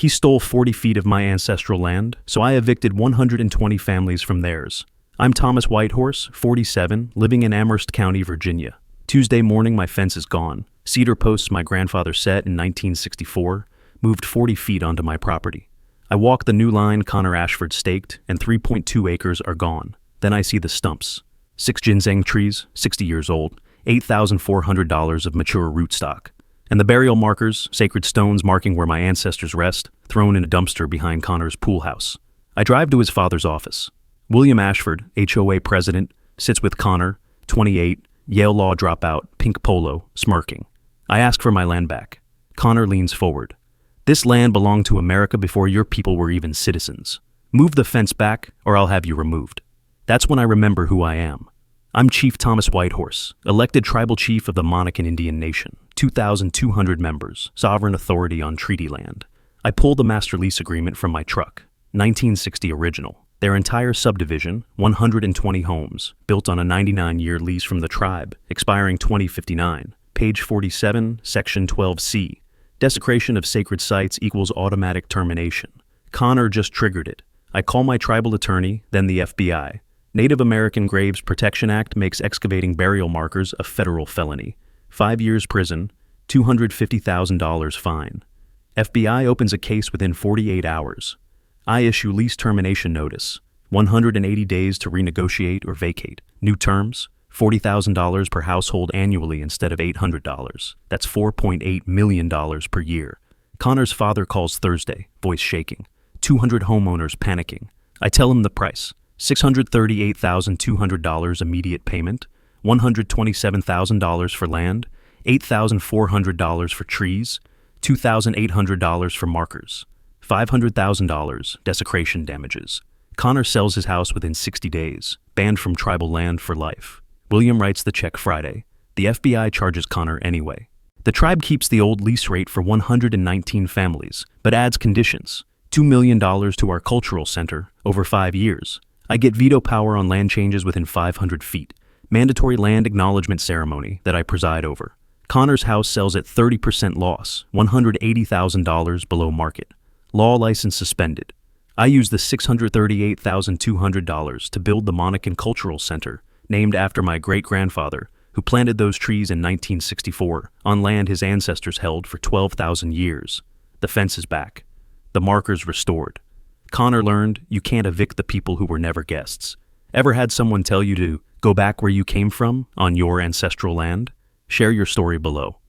He stole 40 feet of my ancestral land, so I evicted 120 families from theirs. I'm Thomas Whitehorse, 47, living in Amherst County, Virginia. Tuesday morning, my fence is gone. Cedar posts my grandfather set in 1964 moved 40 feet onto my property. I walk the new line Connor Ashford staked, and 3.2 acres are gone. Then I see the stumps. 6 ginseng trees, 60 years old, $8,400 of mature rootstock. And the burial markers, sacred stones marking where my ancestors rest, thrown in a dumpster behind Connor's pool house. I drive to his father's office. William Ashford, HOA president, sits with Connor, 28, Yale Law dropout, pink polo, smirking. I ask for my land back. Connor leans forward. This land belonged to America before your people were even citizens. Move the fence back, or I'll have you removed. That's when I remember who I am. I'm Chief Thomas Whitehorse, elected tribal chief of the Monacan Indian Nation, 2,200 members, sovereign authority on treaty land. I pull the master lease agreement from my truck, 1960 original. Their entire subdivision, 120 homes, built on a 99-year lease from the tribe, expiring 2059. Page 47, Section 12C. Desecration of sacred sites equals automatic termination. Connor just triggered it. I call my tribal attorney, then the FBI. Native American Graves Protection Act makes excavating burial markers a federal felony. 5 years prison, $250,000 fine. FBI opens a case within 48 hours. I issue lease termination notice, 180 days to renegotiate or vacate. New terms, $40,000 per household annually instead of $800. That's $4.8 million per year. Connor's father calls Thursday, voice shaking. 200 homeowners panicking. I tell him the price. $638,200 immediate payment, $127,000 for land, $8,400 for trees, $2,800 for markers, $500,000 desecration damages. Connor sells his house within 60 days, banned from tribal land for life. William writes the check Friday. The FBI charges Connor anyway. The tribe keeps the old lease rate for 119 families, but adds conditions. $2 million to our cultural center over 5 years. I get veto power on land changes within 500 feet. Mandatory land acknowledgement ceremony that I preside over. Connor's house sells at 30% loss, $180,000 below market. Law license suspended. I use the $638,200 to build the Monacan Cultural Center, named after my great-grandfather, who planted those trees in 1964 on land his ancestors held for 12,000 years. The fence is back. The markers restored. Connor learned you can't evict the people who were never guests. Ever had someone tell you to go back where you came from on your ancestral land? Share your story below.